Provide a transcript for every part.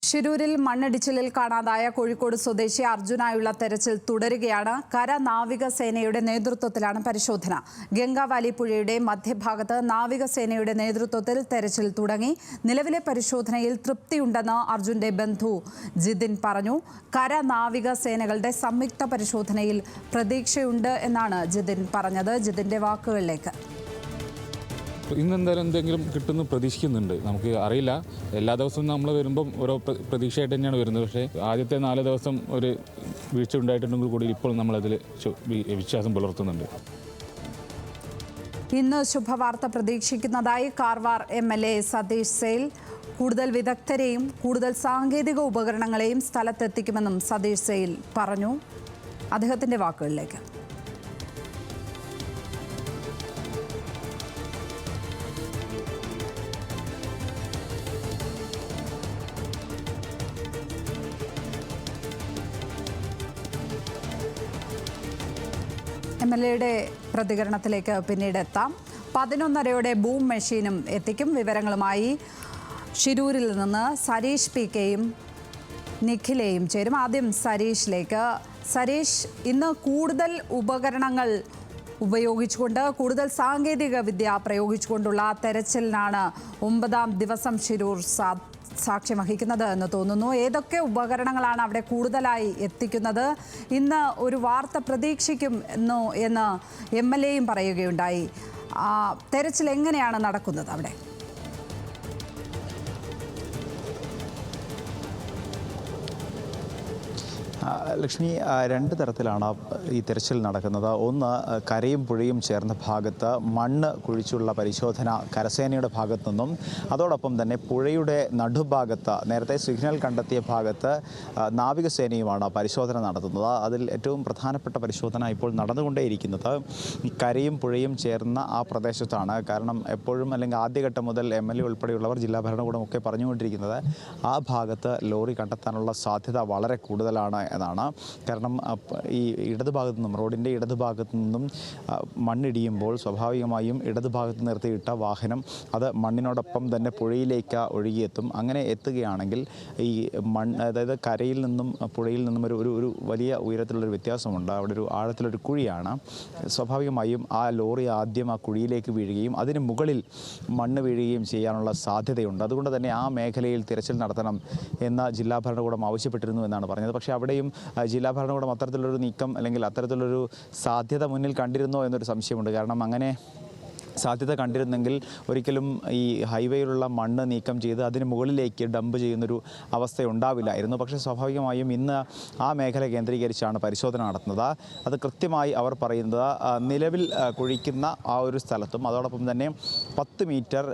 ഷിരൂരിൽ മണ്ണിടിച്ചിലിൽ കാണാതായ കോഴിക്കോട് സ്വദേശി അർജുനായുള്ള തെരച്ചിൽ തുടരുകയാണ്. കര നാവികസേനയുടെ നേതൃത്വത്തിലാണ് പരിശോധന. ഗംഗാവാലി പുഴയുടെ മധ്യഭാഗത്ത് നാവികസേനയുടെ നേതൃത്വത്തിൽ തെരച്ചിൽ തുടങ്ങി. നിലവിലെ പരിശോധനയിൽ തൃപ്തിയുണ്ടെന്ന് അർജുന്റെ ബന്ധു ജിതിൻ പറഞ്ഞു. കര നാവികസേനകളുടെ സംയുക്ത പരിശോധനയിൽ പ്രതീക്ഷയുണ്ട് എന്നാണ് ജിതിൻ പറഞ്ഞത്. ജിതിന്റെ വാക്കുകളിലേക്ക്. ഇന്നെന്തായാലും എന്തെങ്കിലും കിട്ടുമെന്ന് പ്രതീക്ഷിക്കുന്നുണ്ട്. നമുക്ക് അറിയില്ല, എല്ലാ ദിവസവും നമ്മൾ വരുമ്പം ഓരോ പ്രതീക്ഷയായിട്ട് തന്നെയാണ് വരുന്നത്. പക്ഷേ ആദ്യത്തെ 4 ദിവസം ഒരു വീഴ്ച ഉണ്ടായിട്ടുണ്ടെങ്കിൽ കൂടി ഇപ്പോൾ നമ്മളതിൽ വിശ്വാസം പുലർത്തുന്നുണ്ട്. ഇന്ന് ശുഭവാർത്ത പ്രതീക്ഷിക്കുന്നതായി കാർവാർ MLA സതീഷ് സെയിൽ. കൂടുതൽ വിദഗ്ധരെയും കൂടുതൽ സാങ്കേതിക ഉപകരണങ്ങളെയും സ്ഥലത്തെത്തിക്കുമെന്നും സതീഷ് സെയിൽ പറഞ്ഞു. അദ്ദേഹത്തിൻ്റെ വാക്കുകളിലേക്ക്. MLAയുടെ പ്രതികരണത്തിലേക്ക് പിന്നീട് എത്താം. 11:30 ബൂം മെഷീനും എത്തിക്കും. വിവരങ്ങളുമായി ഷിരൂരിൽ നിന്ന് സരീഷ് PKയും നിഖിലയും ചേരും. ആദ്യം സരീഷിലേക്ക്. സരീഷ്, ഇന്ന് കൂടുതൽ ഉപകരണങ്ങൾ ഉപയോഗിച്ചുകൊണ്ട്, കൂടുതൽ സാങ്കേതിക വിദ്യ പ്രയോഗിച്ചുകൊണ്ടുള്ള തെരച്ചിലിനാണ് 9ാം ദിവസം ഷിരൂർ സാക്ഷ്യം വഹിക്കുന്നത് എന്ന് തോന്നുന്നു. ഏതൊക്കെ ഉപകരണങ്ങളാണ് അവിടെ കൂടുതലായി എത്തിക്കുന്നത്? ഇന്ന് ഒരു വാർത്ത പ്രതീക്ഷിക്കും എന്ന് MLAയും പറയുകയുണ്ടായി. തെരച്ചിൽ എങ്ങനെയാണ് നടക്കുന്നത് അവിടെ? ലക്ഷ്മി, 2 തരത്തിലാണ് ഈ തെരച്ചിൽ നടക്കുന്നത്. ഒന്ന്, കരയും പുഴയും ചേർന്ന ഭാഗത്ത് മണ്ണ് കുഴിച്ചുള്ള പരിശോധന കരസേനയുടെ ഭാഗത്തു നിന്നും, അതോടൊപ്പം തന്നെ പുഴയുടെ നടുഭാഗത്ത് നേരത്തെ സിഗ്നൽ കണ്ടെത്തിയ ഭാഗത്ത് നാവികസേനയുമാണ് പരിശോധന നടത്തുന്നത്. അതിൽ ഏറ്റവും പ്രധാനപ്പെട്ട പരിശോധന ഇപ്പോൾ നടന്നുകൊണ്ടേയിരിക്കുന്നത് ഈ കരയും പുഴയും ചേർന്ന ആ പ്രദേശത്താണ്. കാരണം എപ്പോഴും, അല്ലെങ്കിൽ ആദ്യഘട്ടം മുതൽ MLA ഉൾപ്പെടെയുള്ളവർ, ജില്ലാ ഭരണകൂടമൊക്കെ പറഞ്ഞുകൊണ്ടിരിക്കുന്നത് ആ ഭാഗത്ത് ലോറി കണ്ടെത്താനുള്ള സാധ്യത വളരെ കൂടുതലാണ് എന്നാണ്. കാരണം ഈ ഇടതുഭാഗത്തു നിന്നും, റോഡിൻ്റെ ഇടതുഭാഗത്തു നിന്നും മണ്ണിടിയുമ്പോൾ സ്വാഭാവികമായും ഇടതുഭാഗത്ത് നിർത്തിയിട്ട വാഹനം അത് മണ്ണിനോടൊപ്പം തന്നെ പുഴയിലേക്ക് ഒഴുകിയെത്തും. അങ്ങനെ എത്തുകയാണെങ്കിൽ ഈ അതായത് കരയിൽ നിന്നും പുഴയിൽ നിന്നും ഒരു വലിയ ഉയരത്തിലുള്ളൊരു വ്യത്യാസമുണ്ട്. അവിടെ ഒരു ആഴത്തിലൊരു കുഴിയാണ്. സ്വാഭാവികമായും ആ ലോറി ആദ്യം ആ കുഴിയിലേക്ക് വീഴുകയും അതിന് മുകളിൽ മണ്ണ് വീഴുകയും ചെയ്യാനുള്ള സാധ്യതയുണ്ട്. അതുകൊണ്ട് തന്നെ ആ മേഖലയിൽ തിരച്ചിൽ നടത്തണം എന്ന് ജില്ലാ ഭരണകൂടം ആവശ്യപ്പെട്ടിരുന്നു എന്നാണ് പറഞ്ഞത്. പക്ഷേ അവിടെയും ജില്ലാ ഭരണകൂടം അത്തരത്തിലുള്ളൊരു നീക്കം, അല്ലെങ്കിൽ അത്തരത്തിലുള്ളൊരു സാധ്യത മുന്നിൽ കണ്ടിരുന്നോ എന്നൊരു സംശയമുണ്ട്. കാരണം അങ്ങനെ സാധ്യത കണ്ടിരുന്നെങ്കിൽ ഒരിക്കലും ഈ ഹൈവേയിലുള്ള മണ്ണ് നീക്കം ചെയ്ത് അതിന് മുകളിലേക്ക് ഡംപ് ചെയ്യുന്നൊരു അവസ്ഥ ഉണ്ടാവില്ലായിരുന്നു. പക്ഷേ സ്വാഭാവികമായും ഇന്ന് ആ മേഖല കേന്ദ്രീകരിച്ചാണ് പരിശോധന നടത്തുന്നത്. അത് കൃത്യമായി അവർ പറയുന്നത് നിലവിൽ കുഴിക്കുന്ന ആ ഒരു സ്ഥലത്തും, അതോടൊപ്പം തന്നെ 10 മീറ്റർ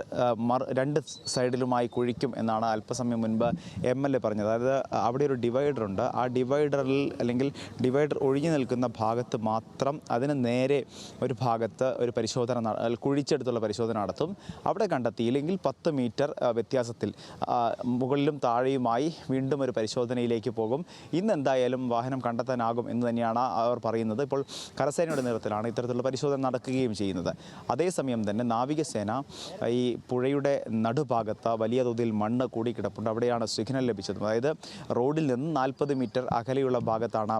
2 സൈഡിലുമായി കുഴിക്കും എന്നാണ് അല്പസമയം മുൻപ് MLA പറഞ്ഞത്. അതായത് അവിടെ ഒരു ഡിവൈഡറുണ്ട്. ആ ഡിവൈഡറിൽ, അല്ലെങ്കിൽ ഡിവൈഡർ ഒഴിഞ്ഞു നിൽക്കുന്ന ഭാഗത്ത് മാത്രം അതിന് നേരെ ഒരു ഭാഗത്ത് ഒരു പരിശോധന, കുഴിച്ചെടുത്തുള്ള പരിശോധന നടത്തും. അവിടെ കണ്ടെത്തിയില്ലെങ്കിൽ 10 മീറ്റർ വ്യത്യാസത്തിൽ മുകളിലും താഴെയുമായി വീണ്ടും ഒരു പരിശോധനയിലേക്ക് പോകും. ഇന്ന് എന്തായാലും വാഹനം കണ്ടെത്താനാകും എന്ന് തന്നെയാണ് അവർ പറയുന്നത്. ഇപ്പോൾ കരസേനയുടെ നേതൃത്വത്തിലാണ് ഇത്തരത്തിലുള്ള പരിശോധന നടക്കുകയും ചെയ്യുന്നത്. അതേസമയം തന്നെ നാവികസേന ഈ പുഴയുടെ നടുഭാഗത്ത് വലിയ തോതിൽ മണ്ണ് കൂടിക്കിടപ്പുണ്ട്. അവിടെയാണ് സിഗ്നൽ ലഭിച്ചത്. അതായത് റോഡിൽ നിന്ന് 40 മീറ്റർ അകലെയുള്ള ഭാഗത്താണ്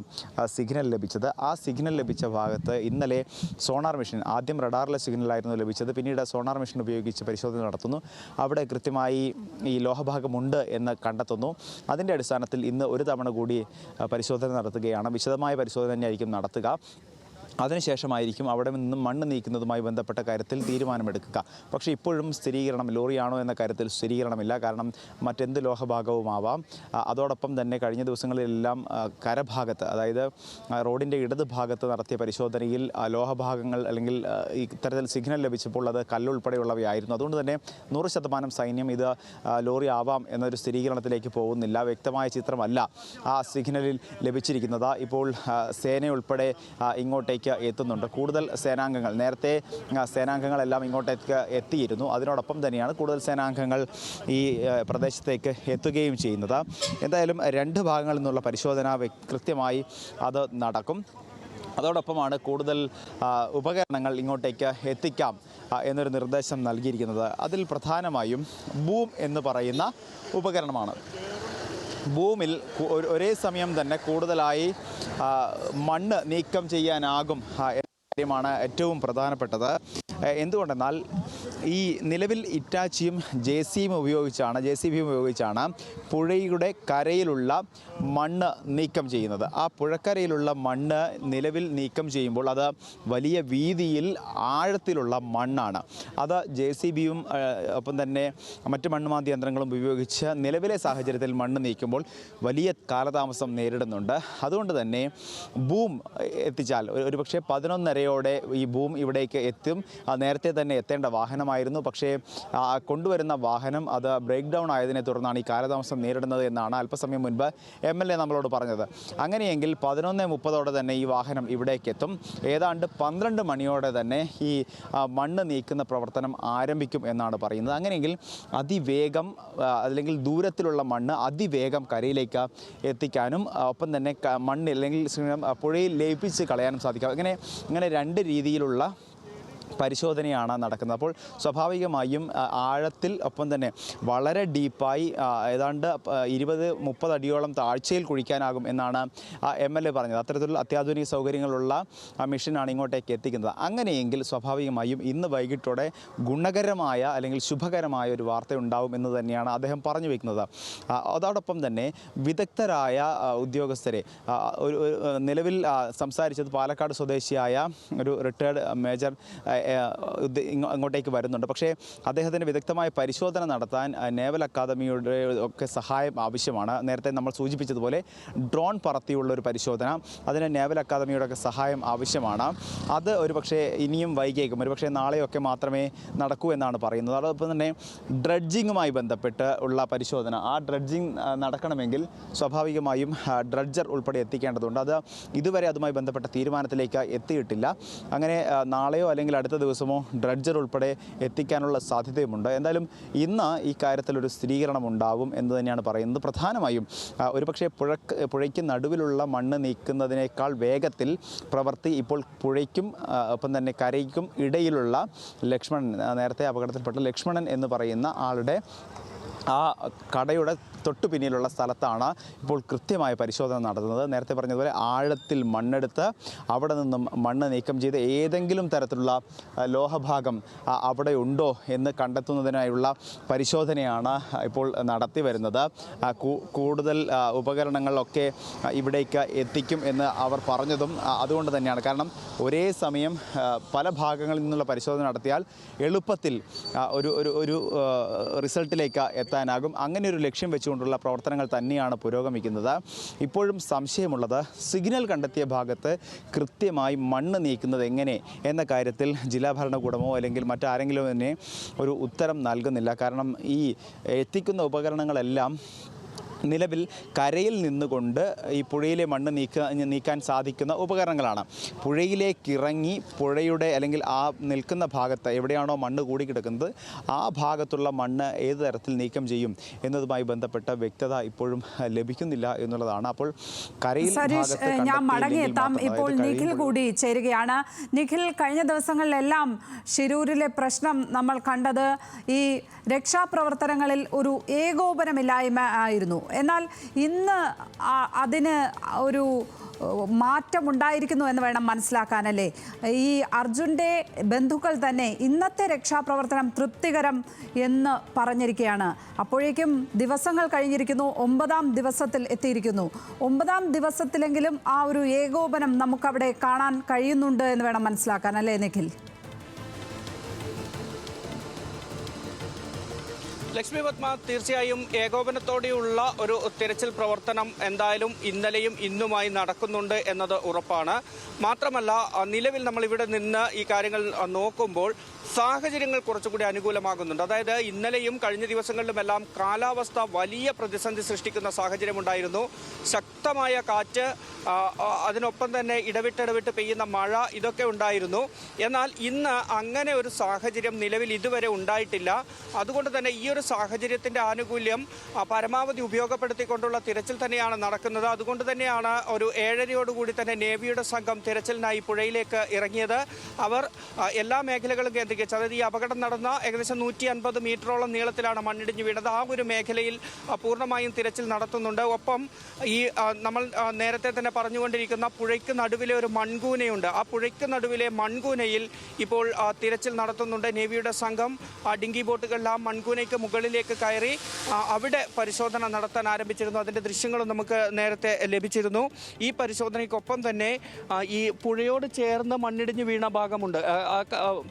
സിഗ്നൽ ലഭിച്ചത്. ആ സിഗ്നൽ ലഭിച്ച ഭാഗത്ത് ഇന്നലെ സോണാർ മെഷീൻ, ആദ്യം റഡാറിലെ സിഗ്നലായിരുന്നു ലഭിച്ചത്, പിന്നീട് സോണാർ മെഷീൻ ഉപയോഗിച്ച് പരിശോധന നടത്തുന്നു. അവിടെ കൃത്യമായി ഈ ലോഹഭാഗമുണ്ട് എന്ന് കണ്ടെത്തുന്നു. അതിൻ്റെ അടിസ്ഥാനത്തിൽ ഇന്ന് ഒരു തവണ കൂടി പരിശോധന നടത്തുകയാണ്. വിശദമായ പരിശോധന തന്നെയായിരിക്കും നടത്തുക. അതിനുശേഷമായിരിക്കും അവിടെ നിന്നും മണ്ണ് നീക്കുന്നതുമായി ബന്ധപ്പെട്ട കാര്യത്തിൽ തീരുമാനമെടുക്കുക. പക്ഷേ ഇപ്പോഴും സ്ഥിരീകരണം, ലോറിയാണോ എന്ന കാര്യത്തിൽ സ്ഥിരീകരണമില്ല. കാരണം മറ്റെന്ത് ലോഹഭാഗവുമാവാം. അതോടൊപ്പം തന്നെ കഴിഞ്ഞ ദിവസങ്ങളിലെല്ലാം കരഭാഗത്ത്, അതായത് റോഡിൻ്റെ ഇടതുഭാഗത്ത് നടത്തിയ പരിശോധനയിൽ ലോഹഭാഗങ്ങൾ, അല്ലെങ്കിൽ ഇത്തരത്തിൽ സിഗ്നൽ ലഭിച്ചപ്പോൾ അത് കല്ലുൾപ്പെടെയുള്ളവയായിരുന്നു. അതുകൊണ്ട് തന്നെ 100% സൈന്യം ഇത് ലോറി ആവാം എന്നൊരു സ്ഥിരീകരണത്തിലേക്ക് പോകുന്നില്ല. വ്യക്തമായ ചിത്രമല്ല ആ സിഗ്നലിൽ ലഭിച്ചിരിക്കുന്നത്. ഇപ്പോൾ സേനയുൾപ്പെടെ ഇങ്ങോട്ടേക്ക് എത്തുന്നുണ്ട്. കൂടുതൽ സേനാംഗങ്ങൾ, നേരത്തെ സേനാംഗങ്ങളെല്ലാം ഇങ്ങോട്ടേക്ക് എത്തിയിരുന്നു. അതിനോടൊപ്പം തന്നെയാണ് കൂടുതൽ സേനാംഗങ്ങൾ ഈ പ്രദേശത്തേക്ക് എത്തുകയും ചെയ്യുന്നത്. എന്തായാലും 2 ഭാഗങ്ങളിൽ നിന്നുള്ള പരിശോധന കൃത്യമായി അത് നടക്കും. അതോടൊപ്പമാണ് കൂടുതൽ ഉപകരണങ്ങൾ ഇങ്ങോട്ടേക്ക് എത്തിക്കാം എന്നൊരു നിർദ്ദേശം നൽകിയിരിക്കുന്നത്. അതിൽ പ്രധാനമായും ബൂം എന്ന് പറയുന്ന ഉപകരണമാണ്. ഭൂമിയിൽ ഒരേ സമയം തന്നെ കൂടുതലായി മണ്ണ് നീക്കം ചെയ്യാനാകും എന്ന കാര്യമാണ് ഏറ്റവും പ്രധാനപ്പെട്ടത്. എന്തുകൊണ്ടെന്നാൽ ഈ നിലവിൽ ഇറ്റാച്ചിയും ജെ സി ബിയും ഉപയോഗിച്ചാണ് പുഴയുടെ കരയിലുള്ള മണ്ണ് നീക്കം ചെയ്യുന്നത്. ആ പുഴക്കരയിലുള്ള മണ്ണ് നിലവിൽ നീക്കം ചെയ്യുമ്പോൾ അത് വലിയ വീതിയിൽ ആഴത്തിലുള്ള മണ്ണാണ്. അത് ജെ സി ബിയും ഒപ്പം തന്നെ മറ്റ് മണ്ണുമാന്തി യന്ത്രങ്ങളും ഉപയോഗിച്ച് നിലവിലെ സാഹചര്യത്തിൽ മണ്ണ് നീക്കുമ്പോൾ വലിയ കാലതാമസം നേരിടുന്നുണ്ട്. അതുകൊണ്ട് തന്നെ ബൂം എത്തിച്ചാൽ ഒരുപക്ഷെ 11:30 ഈ ബൂം ഇവിടേക്ക് എത്തും. നേരത്തെ തന്നെ എത്തേണ്ട വാഹനമായിരുന്നു. പക്ഷേ കൊണ്ടുവരുന്ന വാഹനം അത് ബ്രേക്ക് ഡൗൺ ആയതിനെ തുടർന്നാണ് ഈ കാലതാമസം നേരിടുന്നത് എന്നാണ് അല്പസമയം മുൻപ് MLA നമ്മളോട് പറഞ്ഞത്. അങ്ങനെയെങ്കിൽ 11:30 തന്നെ ഈ വാഹനം ഇവിടേക്ക് എത്തും. ഏതാണ്ട് 12 മണിയോടെ തന്നെ ഈ മണ്ണ് നീക്കുന്ന പ്രവർത്തനം ആരംഭിക്കും എന്നാണ് പറയുന്നത്. അങ്ങനെയെങ്കിൽ അതിവേഗം അല്ലെങ്കിൽ ദൂരത്തിലുള്ള മണ്ണ് അതിവേഗം കരയിലേക്ക് എത്തിക്കാനും ഒപ്പം തന്നെ മണ്ണ് അല്ലെങ്കിൽ പുഴയിൽ ലയിപ്പിച്ച് കളയാനും സാധിക്കും. ഇങ്ങനെ രണ്ട് രീതിയിലുള്ള പരിശോധനയാണ് നടക്കുന്നത്. അപ്പോൾ സ്വാഭാവികമായും ആഴത്തിൽ ഒപ്പം തന്നെ വളരെ ഡീപ്പായി ഏതാണ്ട് 20-30 അടിയോളം താഴ്ചയിൽ കുഴിക്കാനാകും എന്നാണ് MLA പറഞ്ഞത്. അത്തരത്തിലുള്ള അത്യാധുനിക സൗകര്യങ്ങളുള്ള മെഷീനാണ് ഇങ്ങോട്ടേക്ക് എത്തിക്കുന്നത്. അങ്ങനെയെങ്കിൽ സ്വാഭാവികമായും ഇന്ന് വൈകിട്ടോടെ ഗുണകരമായ അല്ലെങ്കിൽ ശുഭകരമായ ഒരു വാർത്ത ഉണ്ടാവും എന്ന് തന്നെയാണ് അദ്ദേഹം പറഞ്ഞു വയ്ക്കുന്നത്. അതോടൊപ്പം തന്നെ വിദഗ്ധരായ ഉദ്യോഗസ്ഥരെ നിലവിൽ സംസാരിച്ചത് പാലക്കാട് സ്വദേശിയായ ഒരു റിട്ടയർഡ് മേജർ അങ്ങോട്ടേക്ക് വരുന്നുണ്ട്. പക്ഷേ അദ്ദേഹത്തിന് വിദഗ്ധമായ പരിശോധന നടത്താൻ നേവൽ അക്കാദമിയുടെ ഒക്കെ സഹായം ആവശ്യമാണ്. നേരത്തെ നമ്മൾ സൂചിപ്പിച്ചതുപോലെ ഡ്രോൺ പറത്തിയുള്ള ഒരു പരിശോധന, അതിന് നേവൽ അക്കാദമിയുടെ ഒക്കെ സഹായം ആവശ്യമാണ്. അത് ഒരുപക്ഷെ ഇനിയും വൈകിയേക്കും, ഒരുപക്ഷെ നാളെയൊക്കെ മാത്രമേ നടക്കൂ എന്നാണ് പറയുന്നത്. അതോടൊപ്പം തന്നെ ഡ്രഡ്ജിങ്ങുമായി ബന്ധപ്പെട്ട് ഉള്ള പരിശോധന, ആ ഡ്രഡ്ജിങ് നടക്കണമെങ്കിൽ സ്വാഭാവികമായും ഡ്രഡ്ജർ ഉൾപ്പെടെ എത്തിക്കേണ്ടതുണ്ട്. അത് ഇതുവരെ അതുമായി ബന്ധപ്പെട്ട തീരുമാനത്തിലേക്ക് എത്തിയിട്ടില്ല. അങ്ങനെ നാളെയോ അല്ലെങ്കിൽ അടുത്ത ദിവസമോ ഡ്രഡ്ജർ ഉൾപ്പെടെ എത്തിക്കാനുള്ള സാധ്യതയുമുണ്ട്. എന്തായാലും ഇന്ന് ഈ കാര്യത്തിൽ ഒരു സ്ഥിരീകരണം ഉണ്ടാവും എന്ന് തന്നെയാണ് പറയുന്നത്. പ്രധാനമായും ഒരുപക്ഷെ പുഴയ്ക്ക് നടുവിലുള്ള മണ്ണ് നീക്കുന്നതിനേക്കാൾ വേഗത്തിൽ പ്രവൃത്തി ഇപ്പോൾ പുഴയ്ക്കും ഒപ്പം തന്നെ കരയ്ക്കും ഇടയിലുള്ള ലക്ഷ്മണൻ, നേരത്തെ അപകടത്തിൽപ്പെട്ട ലക്ഷ്മണൻ എന്ന് പറയുന്ന ആളുടെ ആ കടയുടെ തൊട്ടു പിന്നിലുള്ള സ്ഥലത്താണ് ഇപ്പോൾ കൃത്യമായ പരിശോധന നടത്തുന്നത്. നേരത്തെ പറഞ്ഞതുപോലെ ആഴത്തിൽ മണ്ണെടുത്ത് അവിടെ നിന്നും മണ്ണ് നീക്കം ചെയ്ത് ഏതെങ്കിലും തരത്തിലുള്ള ലോഹഭാഗം അവിടെ ഉണ്ടോ എന്ന് കണ്ടെത്തുന്നതിനായുള്ള പരിശോധനയാണ് ഇപ്പോൾ നടത്തി വരുന്നത്. കൂടുതൽ ഉപകരണങ്ങളൊക്കെ ഇവിടേക്ക് എത്തിക്കും എന്ന് അവർ പറഞ്ഞതും അതുകൊണ്ട് തന്നെയാണ്. കാരണം ഒരേ സമയം പല ഭാഗങ്ങളിൽ നിന്നുള്ള പരിശോധന നടത്തിയാൽ എളുപ്പത്തിൽ ഒരു റിസൾട്ടിലേക്ക് എത്താനാകും. അങ്ങനെ ഒരു ലക്ഷ്യം വെച്ചുകൊണ്ടുള്ള പ്രവർത്തനങ്ങൾ തന്നെയാണ് പുരോഗമിക്കുന്നത്. ഇപ്പോഴും സംശയമുള്ളത് സിഗ്നൽ കണ്ടെത്തിയ ഭാഗത്ത് കൃത്യമായി മണ്ണ് നീക്കുന്നത് എങ്ങനെ എന്ന കാര്യത്തിൽ ജില്ലാ ഭരണകൂടമോ അല്ലെങ്കിൽ മറ്റാരെങ്കിലും തന്നെ ഒരു ഉത്തരം നൽകുന്നില്ല. കാരണം ഈ എത്തിക്കുന്ന ഉപകരണങ്ങളെല്ലാം നിലവിൽ കരയിൽ നിന്നുകൊണ്ട് ഈ പുഴയിലെ മണ്ണ് നീക്കാൻ സാധിക്കുന്ന ഉപകരണങ്ങളാണ്. പുഴയിലേക്കിറങ്ങി പുഴയുടെ അല്ലെങ്കിൽ ആ നിൽക്കുന്ന ഭാഗത്ത് എവിടെയാണോ മണ്ണ് കൂടിക്കിടക്കുന്നത് ആ ഭാഗത്തുള്ള മണ്ണ് ഏത് തരത്തിൽ നീക്കം ചെയ്യും എന്നതുമായി ബന്ധപ്പെട്ട വ്യക്തത ഇപ്പോഴും ലഭിക്കുന്നില്ല എന്നുള്ളതാണ്. അപ്പോൾ കരയിൽ ഞാൻ മടങ്ങിയെത്താം. ഇപ്പോൾ നിഖിൽ കൂടി ചേരുകയാണ്. നിഖിൽ, കഴിഞ്ഞ ദിവസങ്ങളിലെല്ലാം ശിരൂരിലെ പ്രശ്നം നമ്മൾ കണ്ടത് ഈ രക്ഷാപ്രവർത്തനങ്ങളിൽ ഒരു ഏകോപനമില്ലായ്മ ആയിരുന്നു. എന്നാൽ ഇന്ന് അതിന് ഒരു മാറ്റമുണ്ടായിരിക്കുന്നു എന്ന് വേണം മനസ്സിലാക്കാനല്ലേ? ഈ അർജുൻ്റെ ബന്ധുക്കൾ തന്നെ ഇന്നത്തെ രക്ഷാപ്രവർത്തനം തൃപ്തികരം എന്ന് പറഞ്ഞിരിക്കുകയാണ്. അപ്പോഴേക്കും ദിവസങ്ങൾ കഴിഞ്ഞിരിക്കുന്നു, 9ാം ദിവസത്തിൽ എത്തിയിരിക്കുന്നു. 9ാം ദിവസത്തിലെങ്കിലും ആ ഒരു ഏകോപനം നമുക്കവിടെ കാണാൻ കഴിയുന്നുണ്ട് എന്ന് വേണം മനസ്സിലാക്കാൻ, അല്ലേ നിഖിൽ? ലക്ഷ്മി പത്മ, തീർച്ചയായും ഏകോപനത്തോടെയുള്ള ഒരു തിരച്ചിൽ പ്രവർത്തനം എന്തായാലും ഇന്നലെയും ഇന്നുമായി നടക്കുന്നുണ്ട് എന്നത് ഉറപ്പാണ്. മാത്രമല്ല, നിലവിൽ നമ്മളിവിടെ നിന്ന് ഈ കാര്യങ്ങൾ നോക്കുമ്പോൾ സാഹചര്യങ്ങൾ കുറച്ചുകൂടി അനുകൂലമാകുന്നുണ്ട്. അതായത് ഇന്നലെയും കഴിഞ്ഞ ദിവസങ്ങളിലുമെല്ലാം കാലാവസ്ഥ വലിയ പ്രതിസന്ധി സൃഷ്ടിക്കുന്ന സാഹചര്യമുണ്ടായിരുന്നു. ശക്തമായ കാറ്റ് അതിനൊപ്പം തന്നെ ഇടവിട്ട് പെയ്യുന്ന മഴ ഇതൊക്കെ ഉണ്ടായിരുന്നു. എന്നാൽ ഇന്ന് അങ്ങനെ ഒരു സാഹചര്യം നിലവിൽ ഇതുവരെ ഉണ്ടായിട്ടില്ല. അതുകൊണ്ട് തന്നെ ഈ ഒരു സാഹചര്യത്തിൻ്റെ ആനുകൂല്യം പരമാവധി ഉപയോഗപ്പെടുത്തിക്കൊണ്ടുള്ള തിരച്ചിൽ തന്നെയാണ് നടക്കുന്നത്. അതുകൊണ്ട് തന്നെയാണ് ഒരു 7:30 തന്നെ നേവിയുടെ സംഘം തിരച്ചിലിനായി പുഴയിലേക്ക് ഇറങ്ങിയത്. അവർ എല്ലാ മേഖലകളും കേന്ദ്രീകരിച്ച്, അതായത് ഈ അപകടം നടന്ന ഏകദേശം 150 മീറ്ററോളം നീളത്തിലാണ് മണ്ണിടിഞ്ഞ് വീണത്. ആ ഒരു മേഖലയിൽ പൂർണ്ണമായും തിരച്ചിൽ നടത്തുന്നുണ്ട്. ഒപ്പം ഈ നമ്മൾ നേരത്തെ തന്നെ പറഞ്ഞുകൊണ്ടിരിക്കുന്ന പുഴയ്ക്ക് നടുവിലെ ഒരു മൺകൂനയുണ്ട്. ആ പുഴയ്ക്ക് നടുവിലെ മൺകൂനയിൽ ഇപ്പോൾ തിരച്ചിൽ നടത്തുന്നുണ്ട്. നേവിയുടെ സംഘം ഡിങ്കി ബോട്ടുകളിൽ ആ മൺകൂനയ്ക്ക് മുകളിലേക്ക് കയറി അവിടെ പരിശോധന നടത്താൻ ആരംഭിച്ചിരുന്നു. അതിൻ്റെ ദൃശ്യങ്ങളും നമുക്ക് നേരത്തെ ലഭിച്ചിരുന്നു. ഈ പരിശോധനയ്ക്കൊപ്പം തന്നെ ഈ പുഴയോട് ചേർന്ന് മണ്ണിടിഞ്ഞ് വീണ ഭാഗമുണ്ട്,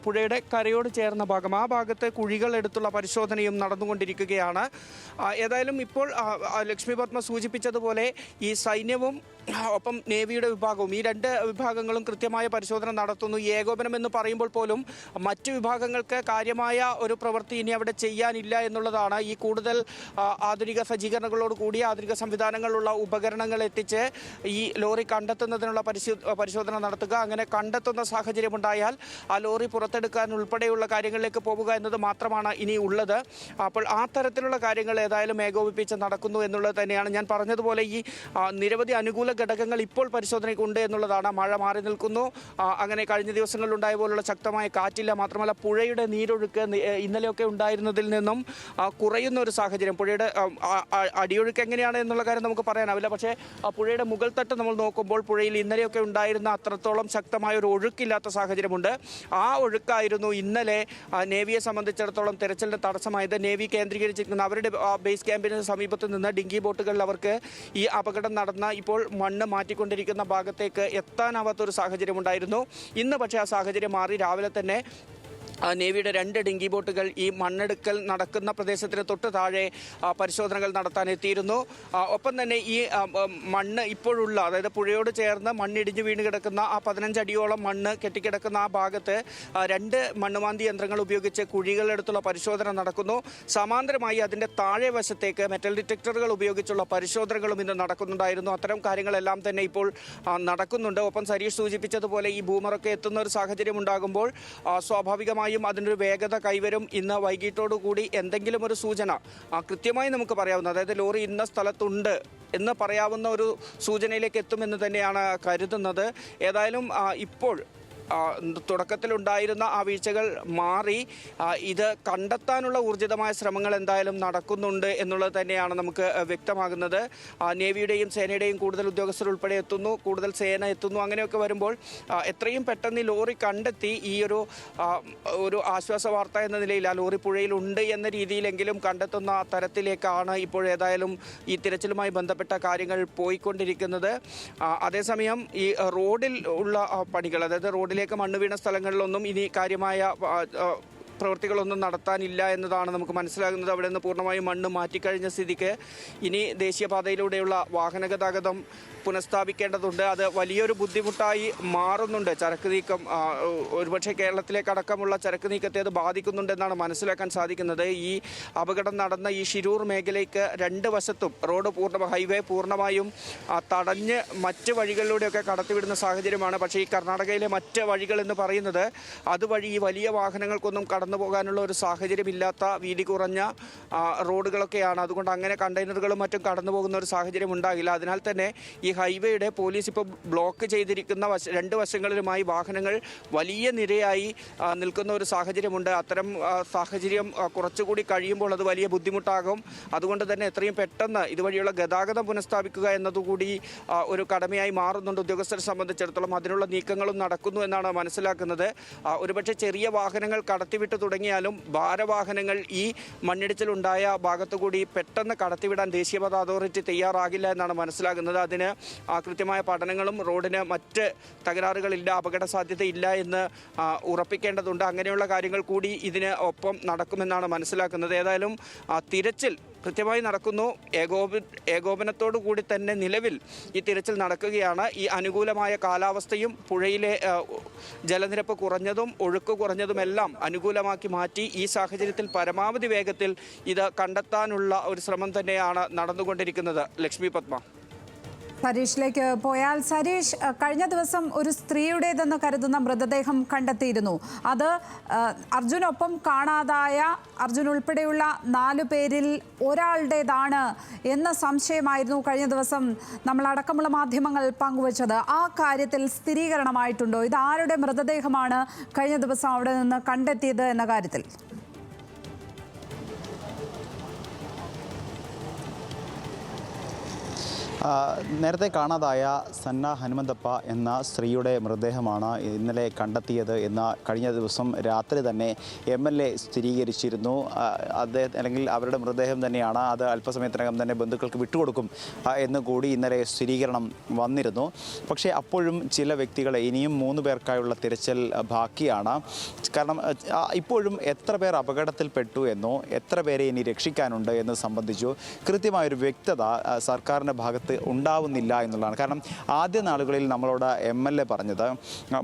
പുഴയുടെ കരയോട് ചേർന്ന ഭാഗം, ആ ഭാഗത്ത് കുഴികൾ എടുത്തുള്ള പരിശോധനയും നടന്നുകൊണ്ടിരിക്കുകയാണ്. ഏതായാലും ഇപ്പോൾ ലക്ഷ്മി പത്മ സൂചിപ്പിച്ചതുപോലെ ഈ സൈന്യവും ഒപ്പം നേവിയുടെ വിഭാഗവും, ഈ രണ്ട് വിഭാഗങ്ങളും കൃത്യമായ പരിശോധന നടത്തുന്നു. ഈ ഏകോപനം എന്ന് പറയുമ്പോൾ പോലും മറ്റു വിഭാഗങ്ങൾക്ക് കാര്യമായ ഒരു പ്രവൃത്തി ഇനി അവിടെ ചെയ്യാനില്ല എന്നുള്ളതാണ്. ഈ കൂടുതൽ ആധുനിക സജ്ജീകരണങ്ങളോട് കൂടിയ ആധുനിക സംവിധാനങ്ങളുള്ള ഉപകരണങ്ങൾ എത്തിച്ച് ഈ ലോറി കണ്ടെത്തുന്നതിനുള്ള പരിശോധന നടത്തുക, അങ്ങനെ കണ്ടെത്തുന്ന സാഹചര്യമുണ്ടായാൽ ആ ലോറി പുറത്തെടുക്കാൻ ഉൾപ്പെടെയുള്ള കാര്യങ്ങളിലേക്ക് പോവുക എന്നത് മാത്രമാണ് ഇനി ഉള്ളത്. അപ്പോൾ ആ തരത്തിലുള്ള കാര്യങ്ങൾ ഏതായാലും ഏകോപിപ്പിച്ച് നടക്കുന്നു എന്നുള്ളത് തന്നെയാണ്. ഞാൻ പറഞ്ഞതുപോലെ ഈ നിരവധി അനുകൂല ഘടകങ്ങൾ ഇപ്പോൾ പരിശോധനയ്ക്കുണ്ട് എന്നുള്ളതാണ്. മഴ മാറി നിൽക്കുന്നു, അങ്ങനെ കഴിഞ്ഞ ദിവസങ്ങളിലുണ്ടായ പോലുള്ള ശക്തമായ കാറ്റില്ല. മാത്രമല്ല പുഴയുടെ നീരൊഴുക്ക് ഇന്നലെയൊക്കെ ഉണ്ടായിരുന്നതിൽ നിന്നും കുറയുന്ന ഒരു സാഹചര്യം. പുഴയുടെ അടിയൊഴുക്ക് എങ്ങനെയാണ് എന്നുള്ള കാര്യം നമുക്ക് പറയാനാവില്ല. പക്ഷേ പുഴയുടെ മുകൾ തട്ട് നമ്മൾ നോക്കുമ്പോൾ പുഴയിൽ ഇന്നലെയൊക്കെ ഉണ്ടായിരുന്ന അത്രത്തോളം ശക്തമായ ഒരു ഒഴുക്കില്ലാത്ത സാഹചര്യമുണ്ട്. ആ ഒഴുക്കായിരുന്നു ഇന്നലെ നേവിയെ സംബന്ധിച്ചിടത്തോളം തെരച്ചിലിൻ്റെ തടസ്സമായത്. നേവി കേന്ദ്രീകരിച്ചിരിക്കുന്ന അവരുടെ ബേസ് ക്യാമ്പിന് സമീപത്ത് നിന്ന് ഡിങ്കി ബോട്ടുകളിൽ അവർക്ക് ഈ അപകടം നടന്ന ഇപ്പോൾ മണ്ണ് മാറ്റിക്കൊണ്ടിരിക്കുന്ന ഭാഗത്തേക്ക് എത്താനാവാത്തൊരു സാഹചര്യമുണ്ടായിരുന്നു. ഇന്ന് പക്ഷേ ആ സാഹചര്യം മാറി. രാവിലെ തന്നെ നേവിയുടെ 2 ഡിങ്കി ബോട്ടുകൾ ഈ മണ്ണെടുക്കൽ നടക്കുന്ന പ്രദേശത്തിന് തൊട്ട് താഴെ പരിശോധനകൾ നടത്താൻ എത്തിയിരുന്നു. ഒപ്പം തന്നെ ഈ മണ്ണ് ഇപ്പോഴുള്ള, അതായത് പുഴയോട് ചേർന്ന് മണ്ണിടിഞ്ഞ് വീണ് കിടക്കുന്ന ആ 15 അടിയോളം മണ്ണ് കെട്ടിക്കിടക്കുന്ന ആ ഭാഗത്ത് 2 മണ്ണുമാന്തി യന്ത്രങ്ങൾ ഉപയോഗിച്ച് കുഴികളെടുത്തുള്ള പരിശോധന നടക്കുന്നു. സമാന്തരമായി അതിൻ്റെ താഴെ വശത്തേക്ക് മെറ്റൽ ഡിറ്റക്ടറുകൾ ഉപയോഗിച്ചുള്ള പരിശോധനകളും ഇന്ന് നടക്കുന്നുണ്ടായിരുന്നു. അത്തരം കാര്യങ്ങളെല്ലാം തന്നെ ഇപ്പോൾ നടക്കുന്നുണ്ട്. ഒപ്പം സരീഷ് സൂചിപ്പിച്ചതുപോലെ ഈ ബൂമറൊക്കെ എത്തുന്ന ഒരു സാഹചര്യം ഉണ്ടാകുമ്പോൾ സ്വാഭാവികമായി അതിനൊരു വേഗത കൈവരും. ഇന്ന് വൈകിട്ടോടുകൂടി എന്തെങ്കിലും ഒരു സൂചന കൃത്യമായി നമുക്ക് പറയാവുന്ന, അതായത് ലോറി ഇന്ന സ്ഥലത്തുണ്ട് എന്ന് പറയാവുന്ന ഒരു സൂചനയിലേക്ക് എത്തുമെന്ന് തന്നെയാണ് കരുതുന്നത്. ഏതായാലും ഇപ്പോൾ തുടക്കത്തിലുണ്ടായിരുന്ന ആ വീഴ്ചകൾ മാറി ഇത് കണ്ടെത്താനുള്ള ഊർജിതമായ ശ്രമങ്ങൾ എന്തായാലും നടക്കുന്നുണ്ട് എന്നുള്ളത് തന്നെയാണ് നമുക്ക് വ്യക്തമാകുന്നത്. നേവിയുടെയും സേനയുടെയും കൂടുതൽ ഉദ്യോഗസ്ഥർ ഉൾപ്പെടെ എത്തുന്നു, കൂടുതൽ സേന എത്തുന്നു. അങ്ങനെയൊക്കെ വരുമ്പോൾ എത്രയും പെട്ടെന്ന് ഈ ലോറി കണ്ടെത്തി ഈ ഒരു ആശ്വാസ വാർത്ത എന്ന നിലയിൽ ആ ലോറി പുഴയിലുണ്ട് എന്ന രീതിയിലെങ്കിലും കണ്ടെത്തുന്ന തരത്തിലേക്കാണ് ഇപ്പോൾ ഏതായാലും ഈ തിരച്ചിലുമായി ബന്ധപ്പെട്ട കാര്യങ്ങൾ പോയിക്കൊണ്ടിരിക്കുന്നത്. അതേസമയം ഈ റോഡിൽ ഉള്ള പണികൾ, അതായത് റോഡിലേക്ക് മണ്ണ് വീണ സ്ഥലങ്ങളിലൊന്നും ഇനി കാര്യമായ പ്രവൃത്തികളൊന്നും നടത്താനില്ല എന്നതാണ് നമുക്ക് മനസ്സിലാകുന്നത്. അവിടെ നിന്ന് പൂർണ്ണമായും മണ്ണ് മാറ്റിക്കഴിഞ്ഞ സ്ഥിതിക്ക് ഇനി ദേശീയപാതയിലൂടെയുള്ള വാഹന ഗതാഗതം പുനഃസ്ഥാപിക്കേണ്ടതുണ്ട്. അത് വലിയൊരു ബുദ്ധിമുട്ടായി മാറുന്നുണ്ട്. ചരക്ക് നീക്കം ഒരുപക്ഷെ കേരളത്തിലേക്കടക്കമുള്ള ചരക്ക് നീക്കത്തെ അത് ബാധിക്കുന്നുണ്ടെന്നാണ് മനസ്സിലാക്കാൻ സാധിക്കുന്നത്. ഈ അപകടം നടന്ന ഈ ഷിരൂർ മേഖലയ്ക്ക് 2 വശത്തും റോഡ് ഹൈവേ പൂർണ്ണമായും തടഞ്ഞ് മറ്റ് വഴികളിലൂടെയൊക്കെ കടത്തിവിടുന്ന സാഹചര്യമാണ്. പക്ഷേ ഈ കർണാടകയിലെ മറ്റ് വഴികൾ എന്ന് പറയുന്നത് അതുവഴി ഈ വലിയ വാഹനങ്ങൾക്കൊന്നും കടന്നു പോകാനുള്ള ഒരു സാഹചര്യമില്ലാത്ത വീതി കുറഞ്ഞ റോഡുകളൊക്കെയാണ്. അതുകൊണ്ട് അങ്ങനെ കണ്ടെയ്നറുകളും മറ്റും കടന്നു പോകുന്ന ഒരു സാഹചര്യം ഉണ്ടാകില്ല. അതിനാൽ തന്നെ ഈ ഹൈവേയുടെ പോലീസ് ഇപ്പോൾ ബ്ലോക്ക് ചെയ്തിരിക്കുന്ന 2 വശങ്ങളിലുമായി വാഹനങ്ങൾ വലിയ നിരയായി നിൽക്കുന്ന ഒരു സാഹചര്യമുണ്ട്. അത്തരം സാഹചര്യം കുറച്ചുകൂടി കഴിയുമ്പോൾ അത് വലിയ ബുദ്ധിമുട്ടാകും. അതുകൊണ്ട് തന്നെ എത്രയും പെട്ടെന്ന് ഇതുവഴിയുള്ള ഗതാഗതം പുനഃസ്ഥാപിക്കുക എന്നതുകൂടി ഒരു കടമയായി മാറുന്നുണ്ട് ഉദ്യോഗസ്ഥരെ സംബന്ധിച്ചിടത്തോളം. അതിനുള്ള നീക്കങ്ങളും നടക്കുന്നു എന്നാണ് മനസ്സിലാക്കുന്നത്. ഒരുപക്ഷെ ചെറിയ വാഹനങ്ങൾ കടത്തിവിട്ട് തുടങ്ങിയാലും ഭാരവാഹനങ്ങൾ ഈ മണ്ണിടിച്ചിലുണ്ടായ ഭാഗത്തുകൂടി പെട്ടെന്ന് കടത്തിവിടാൻ ദേശീയപാത അതോറിറ്റി തയ്യാറാകില്ല എന്നാണ് മനസ്സിലാകുന്നത്. അതിന് കൃത്യമായ പഠനങ്ങളും റോഡിന് മറ്റ് തകരാറുകളില്ല, അപകട സാധ്യതയില്ല എന്ന് ഉറപ്പിക്കേണ്ടതുണ്ട്. അങ്ങനെയുള്ള കാര്യങ്ങൾ കൂടി ഇതിന് ഒപ്പം നടക്കുമെന്നാണ് മനസ്സിലാക്കുന്നത്. ഏതായാലും തിരച്ചിൽ കൃത്യമായി നടക്കുന്നു. ഏകോപനത്തോടു കൂടി തന്നെ നിലവിൽ ഈ തിരച്ചിൽ നടക്കുകയാണ്. ഈ അനുകൂലമായ കാലാവസ്ഥയും പുഴയിലെ ജലനിരപ്പ് കുറഞ്ഞതും ഒഴുക്ക് കുറഞ്ഞതുമെല്ലാം അനുകൂലമാക്കി മാറ്റി ഈ സാഹചര്യത്തിൽ പരമാവധി വേഗത്തിൽ ഇത് കണ്ടെത്താനുള്ള ഒരു ശ്രമം തന്നെയാണ് നടന്നുകൊണ്ടിരിക്കുന്നത്. ലക്ഷ്മി പത്മ. സരീഷിലേക്ക് പോയാൽ, സരീഷ്, കഴിഞ്ഞ ദിവസം ഒരു സ്ത്രീയുടേതെന്ന് കരുതുന്ന മൃതദേഹം കണ്ടെത്തിയിരുന്നു. അത് അർജുനൊപ്പം കാണാതായ അർജുൻ ഉൾപ്പെടെയുള്ള 4 പേരിൽ ഒരാളുടേതാണ് എന്ന സംശയമായിരുന്നു കഴിഞ്ഞ ദിവസം നമ്മളടക്കമുള്ള മാധ്യമങ്ങൾ പങ്കുവച്ചത്. ആ കാര്യത്തിൽ സ്ഥിരീകരണമായിട്ടുണ്ടോ? ഇത് ആരുടെ മൃതദേഹമാണ് കഴിഞ്ഞ ദിവസം അവിടെ നിന്ന് കണ്ടെത്തിയത് എന്ന കാര്യത്തിൽ? നേരത്തെ കാണാതായ സന്ന ഹനുമന്തപ്പ എന്ന സ്ത്രീയുടെ മൃതദേഹമാണ് ഇന്നലെ കണ്ടെത്തിയത് എന്ന് കഴിഞ്ഞ ദിവസം രാത്രി തന്നെ MLA സ്ഥിരീകരിച്ചിരുന്നു. അദ്ദേഹം അല്ലെങ്കിൽ അവരുടെ മൃതദേഹം തന്നെയാണ്, അത് അല്പസമയത്തിനകം തന്നെ ബന്ധുക്കൾക്ക് വിട്ടുകൊടുക്കും എന്ന് കൂടി ഇന്നലെ സ്ഥിരീകരണം വന്നിരുന്നു. പക്ഷേ അപ്പോഴും ചില വ്യക്തികളെ ഇനിയും 3 പേർക്കായുള്ള തിരച്ചിൽ ബാക്കിയാണ്. കാരണം ഇപ്പോഴും എത്ര പേർ അപകടത്തിൽപ്പെട്ടു എന്നോ എത്ര പേരെ ഇനി രക്ഷിക്കാനുണ്ട് എന്ന് സംബന്ധിച്ചു കൃത്യമായൊരു വ്യക്തത സർക്കാരിൻ്റെ ഭാഗത്ത് ഉണ്ടാവുന്നില്ല എന്നുള്ളതാണ്. കാരണം ആദ്യ നാളുകളിൽ നമ്മളോട് MLA പറഞ്ഞത്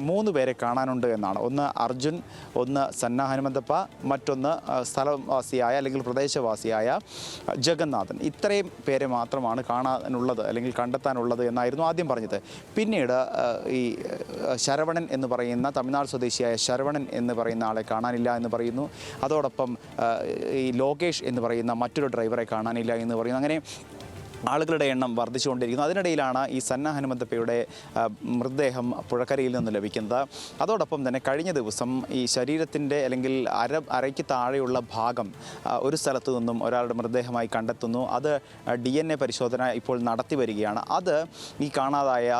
3 പേരെ കാണാനുണ്ട് എന്നാണ്. ഒന്ന് അർജുൻ, ഒന്ന് സന്ന ഹനുമന്തപ്പ, മറ്റൊന്ന് സ്ഥലവാസിയായ അല്ലെങ്കിൽ പ്രദേശവാസിയായ ജഗന്നാഥൻ. ഇത്രയും പേരെ മാത്രമാണ് കാണാനുള്ളത് അല്ലെങ്കിൽ കണ്ടെത്താനുള്ളത് എന്നായിരുന്നു ആദ്യം പറഞ്ഞത്. പിന്നീട് ഈ ശരവണൻ എന്ന് പറയുന്ന തമിഴ്നാട് സ്വദേശിയായ ശരവണൻ എന്ന് പറയുന്ന ആളെ കാണാനില്ല എന്ന് പറയുന്നു. അതോടൊപ്പം ഈ ലോകേഷ് എന്ന് പറയുന്ന മറ്റൊരു ഡ്രൈവറെ കാണാനില്ല എന്ന് പറയുന്നു. അങ്ങനെ ആളുകളുടെ എണ്ണം വർദ്ധിച്ചുകൊണ്ടിരിക്കുന്നു. അതിനിടയിലാണ് ഈ സന്ന ഹനുമന്തപ്പയുടെ മൃതദേഹം പുഴക്കരയിൽ നിന്ന് ലഭിക്കുന്നത്. അതോടൊപ്പം തന്നെ കഴിഞ്ഞ ദിവസം ഈ ശരീരത്തിൻ്റെ അല്ലെങ്കിൽ അരയ്ക്ക് താഴെയുള്ള ഭാഗം ഒരു സ്ഥലത്തു നിന്നും ഒരാളുടെ മൃതദേഹമായി കണ്ടെത്തുന്നു. അത് DNA പരിശോധന ഇപ്പോൾ നടത്തി വരികയാണ്. അത് ഈ കാണാതായ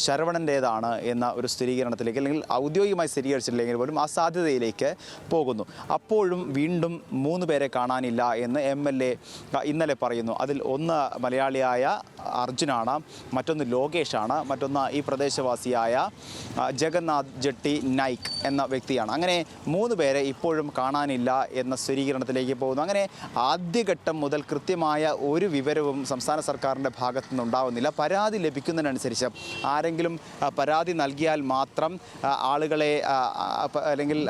ശരവണൻ്റേതാണ് എന്ന ഒരു സ്ഥിരീകരണത്തിലേക്ക് അല്ലെങ്കിൽ ഔദ്യോഗികമായി സ്ഥിരീകരിച്ചില്ലെങ്കിൽ പോലും ആ സാധ്യതയിലേക്ക് പോകുന്നു. അപ്പോഴും വീണ്ടും 3 പേരെ കാണാനില്ല എന്ന് MLA ഇന്നലെ പറയുന്നു. അതിൽ ഒന്ന് മലയാളിയായ അർജുനാണ്, മറ്റൊന്ന് ലോകേഷാണ്, മറ്റൊന്ന് ഈ പ്രദേശവാസിയായ ജഗന്നാഥ് ജെട്ടി നായിക് എന്ന വ്യക്തിയാണ്. അങ്ങനെ 3 പേരെ ഇപ്പോഴും കാണാനില്ല എന്ന സ്ഥിരീകരണത്തിലേക്ക് പോകുന്നു. അങ്ങനെ ആദ്യഘട്ടം മുതൽ കൃത്യമായ ഒരു വിവരവും സംസ്ഥാന സർക്കാരിൻ്റെ ഭാഗത്തു നിന്നുണ്ടാവുന്നില്ല. പരാതി ലഭിക്കുന്നതിനനുസരിച്ച് ആരെങ്കിലും പരാതി നൽകിയാൽ മാത്രം ആളുകളെ അല്ലെങ്കിൽ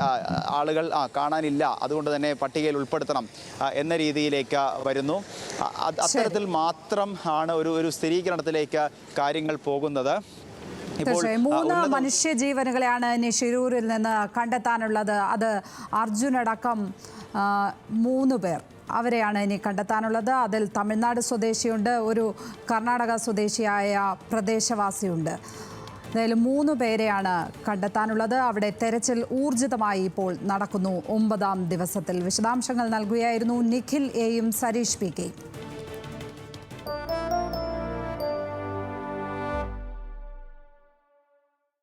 ആളുകൾ കാണാനില്ല, അതുകൊണ്ട് തന്നെ പട്ടികയിൽ ഉൾപ്പെടുത്തണം എന്ന രീതിയിലേക്ക് വരുന്നു. അത്തരത്തിൽ മാത്രം ആണ് ഒരു സ്ഥിരീകരണത്തിലേക്ക് കാര്യങ്ങൾ പോകുന്നത്. തീർച്ചയായും 3 മനുഷ്യജീവനുകളെയാണ് ഇനി ഷിരൂരിൽ നിന്ന് കണ്ടെത്താനുള്ളത്. അത് അർജുനടക്കം 3 പേർ അവരെയാണ് ഇനി കണ്ടെത്താനുള്ളത്. അതിൽ തമിഴ്നാട് സ്വദേശിയുണ്ട്, ഒരു കർണാടക സ്വദേശിയായ പ്രദേശവാസിയുണ്ട്. എന്തായാലും 3 പേരെയാണ് കണ്ടെത്താനുള്ളത്. അവിടെ തെരച്ചിൽ ഊർജിതമായി ഇപ്പോൾ നടക്കുന്നു. 9ാം ദിവസത്തിൽ വിശദാംശങ്ങൾ നൽകുകയായിരുന്നു നിഖിൽ എയും സരീഷ് PK.